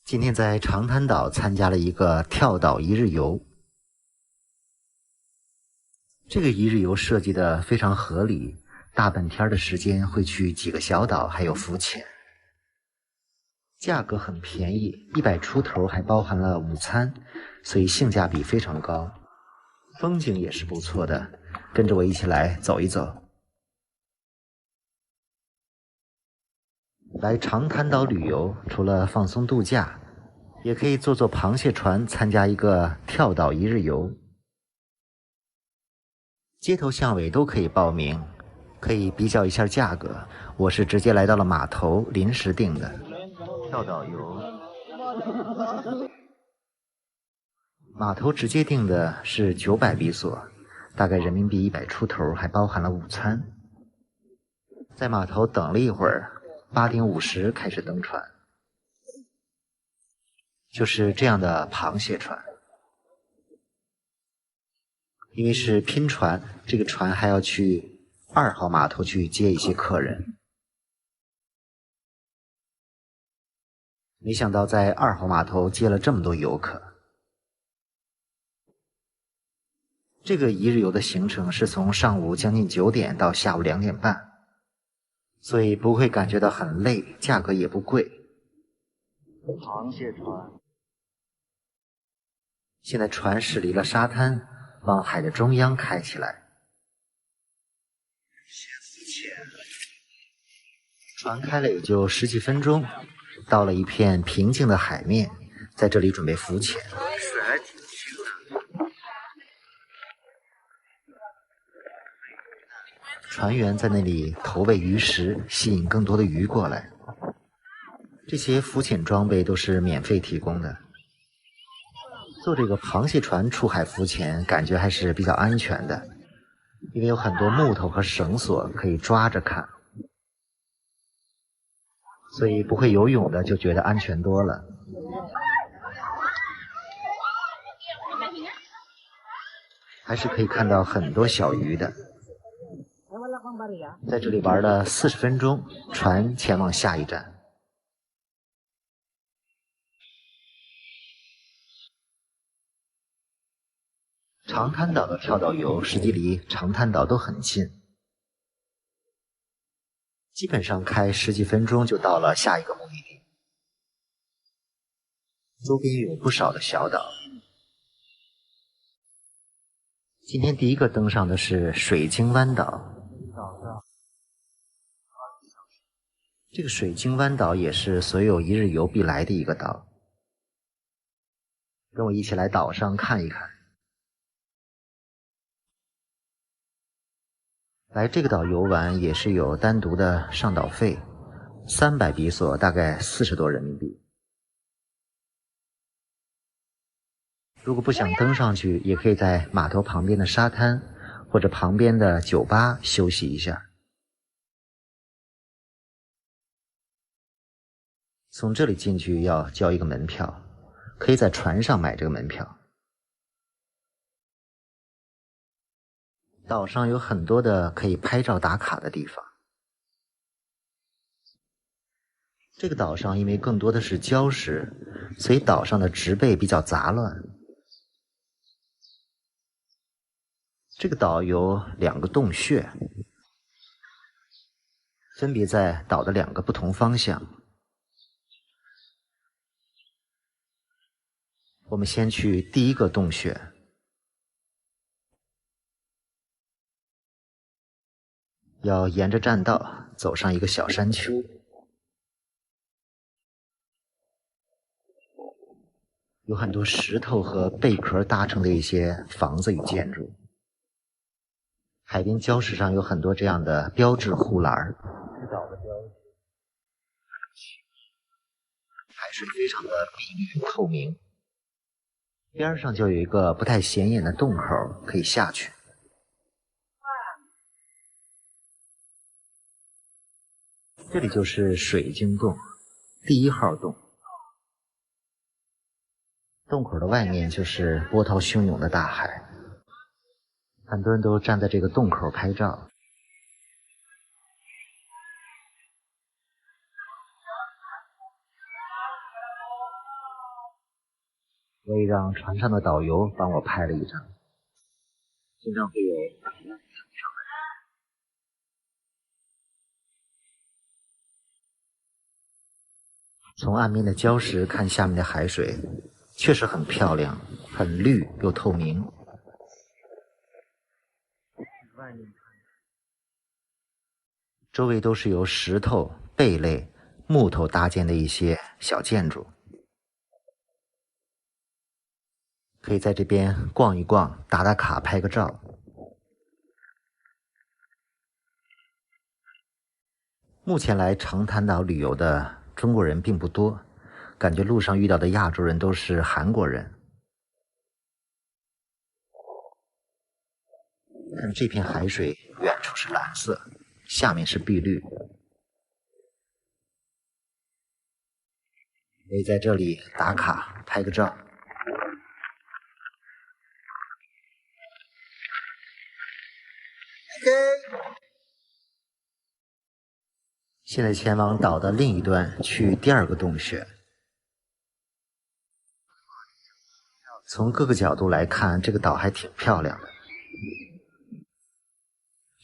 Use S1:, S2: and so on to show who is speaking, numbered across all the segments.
S1: 今天在长滩岛参加了一个跳岛一日游。这个一日游设计的非常合理，大半天的时间会去几个小岛，还有浮潜。价格很便宜，100出头，还包含了午餐，所以性价比非常高。风景也是不错的，跟着我一起来走一走。来长滩岛旅游，除了放松度假，也可以坐螃蟹船，参加一个跳岛一日游。街头巷尾都可以报名，可以比较一下价格。我是直接来到了码头，临时订的跳岛游。码头直接订的是900比索，大概人民币100出头，还包含了午餐。在码头等了一会儿，8点50开始登船。就是这样的螃蟹船，因为是拼船，这个船还要去2号码头去接一些客人。没想到在2号码头接了这么多游客。这个一日游的行程是从上午将近9点到下午2点半，所以不会感觉到很累，价格也不贵。螃蟹船。现在船驶离了沙滩，往海的中央开起来。船开了也就10几分钟，到了一片平静的海面，在这里准备浮潜。水还挺清的。船员在那里投喂鱼食，吸引更多的鱼过来。这些浮潜装备都是免费提供的。坐这个螃蟹船出海浮潜，感觉还是比较安全的，因为有很多木头和绳索可以抓着看，所以不会游泳的就觉得安全多了。还是可以看到很多小鱼的。在这里玩了40分钟，船前往下一站。长滩岛的跳岛游实际离长滩岛都很近，基本上开10几分钟就到了下一个目的地。周边有不少的小岛。今天第一个登上的是水晶湾岛。这个水晶湾岛也是所有一日游必来的一个岛。跟我一起来岛上看一看。来这个岛游玩也是有单独的上岛费，300比索，大概40多人民币。如果不想登上去，也可以在码头旁边的沙滩或者旁边的酒吧休息一下。从这里进去要交一个门票，可以在船上买这个门票。岛上有很多的可以拍照打卡的地方。这个岛上因为更多的是礁石，所以岛上的植被比较杂乱。这个岛有2个洞穴，分别在岛的2个不同方向。我们先去第一个洞穴。要沿着栈道走上一个小山丘，有很多石头和贝壳搭成的一些房子与建筑。海边礁石上有很多这样的标志护栏。岛的标志，海水非常的碧绿透明，边上就有一个不太显眼的洞口可以下去。这里就是水晶洞，第1号洞。洞口的外面就是波涛汹涌的大海，很多人都站在这个洞口拍照。我也让船上的导游帮我拍了一张。经常会有大浪冲上来。从岸边的礁石看下面的海水，确实很漂亮，很绿又透明。周围都是由石头、贝类、木头搭建的一些小建筑，可以在这边逛一逛，打打卡，拍个照。目前来长滩岛旅游的中国人并不多，感觉路上遇到的亚洲人都是韩国人。看这片海水，远处是蓝色，下面是碧绿。可以在这里打卡拍个照。现在前往岛的另一端，去第二个洞穴。从各个角度来看，这个岛还挺漂亮的。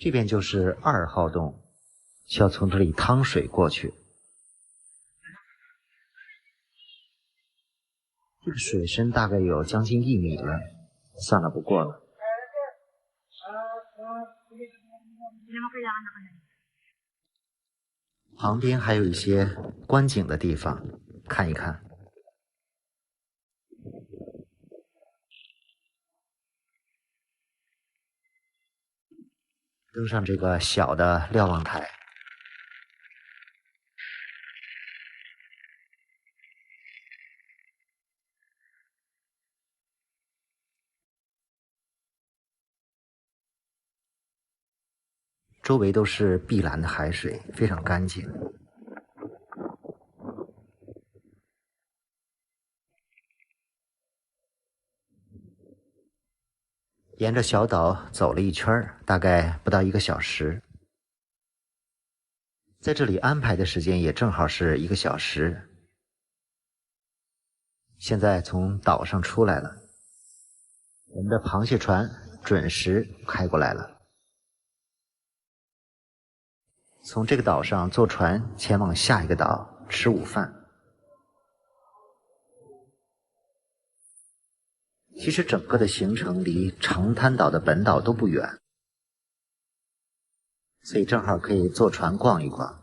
S1: 这边就是2号洞，需要从这里趟水过去。这个水深大概有将近1米了，算了，不过了。旁边还有一些观景的地方，看一看。登上这个小的瞭望台。周围都是碧蓝的海水，非常干净。沿着小岛走了一圈，大概不到1个小时。在这里安排的时间也正好是1个小时。现在从岛上出来了，我们的螃蟹船准时开过来了。从这个岛上坐船前往下一个岛吃午饭。其实整个的行程离长滩岛的本岛都不远，所以正好可以坐船逛一逛。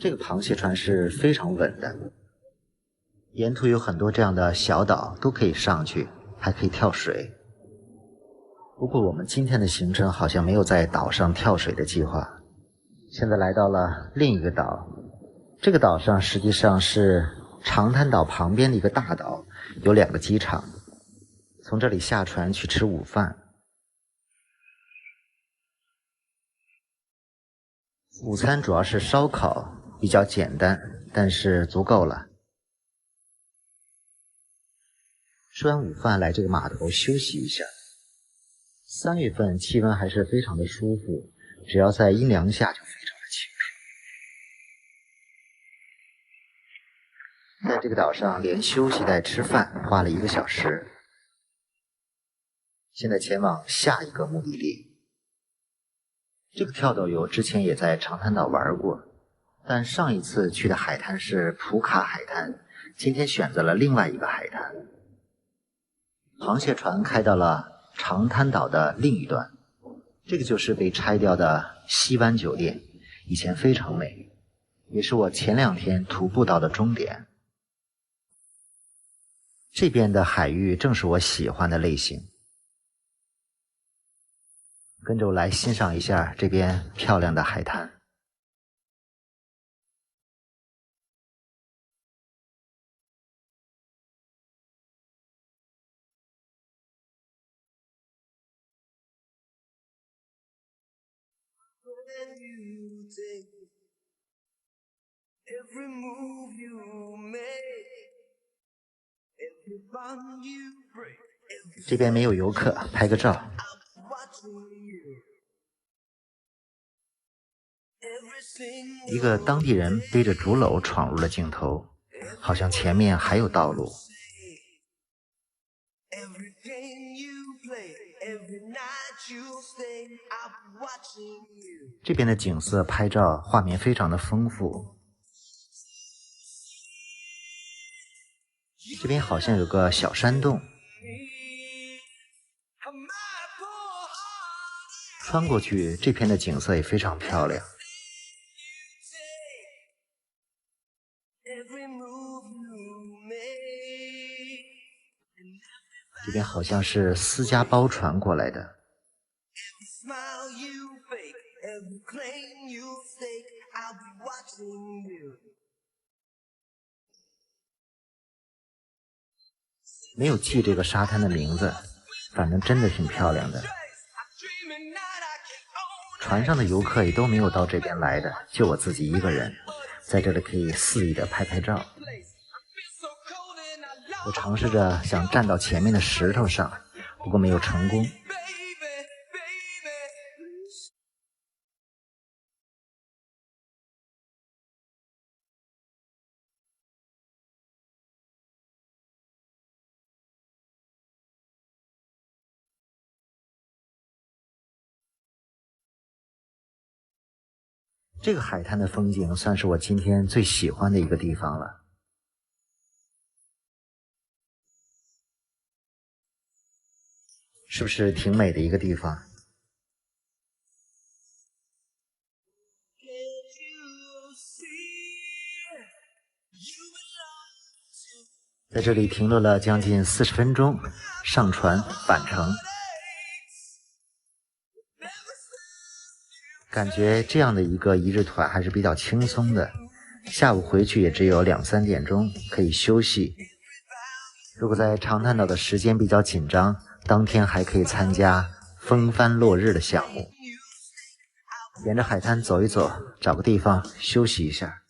S1: 这个螃蟹船是非常稳的，沿途有很多这样的小岛都可以上去，还可以跳水。不过我们今天的行程好像没有在岛上跳水的计划。现在来到了另一个岛，这个岛上实际上是长滩岛旁边的一个大岛，有2个机场。从这里下船去吃午饭。午餐主要是烧烤，比较简单，但是足够了。吃完午饭来这个码头休息一下。3月份气温还是非常的舒服，只要在阴凉下就非常的清爽。在这个岛上连休息带吃饭花了1个小时。现在前往下一个目的地。这个跳岛游之前也在长滩岛玩过，但上一次去的海滩是普卡海滩，今天选择了另外一个海滩。螃蟹船开到了长滩岛的另一端，这个就是被拆掉的西湾酒店，以前非常美，也是我前2天徒步到的终点。这边的海域正是我喜欢的类型。跟着我来欣赏一下这边漂亮的海滩。这边没有游客，拍个照。一个当地人背着竹篓闯入了镜头，好像前面还有道路。这边的景色拍照画面非常的丰富。这边好像有个小山洞，穿过去这片的景色也非常漂亮。这边好像是私家包船过来的。没有记这个沙滩的名字，反正真的挺漂亮的。船上的游客也都没有到这边来的，就我自己一个人，在这里可以肆意的拍拍照。我尝试着想站到前面的石头上，不过没有成功。这个海滩的风景算是我今天最喜欢的一个地方了。是不是挺美的一个地方？在这里停留了将近40分钟，上船返程。感觉这样的一个一日团还是比较轻松的，下午回去也只有2、3点钟可以休息。如果在长滩岛的时间比较紧张，当天还可以参加风帆落日的项目。沿着海滩走一走，找个地方休息一下。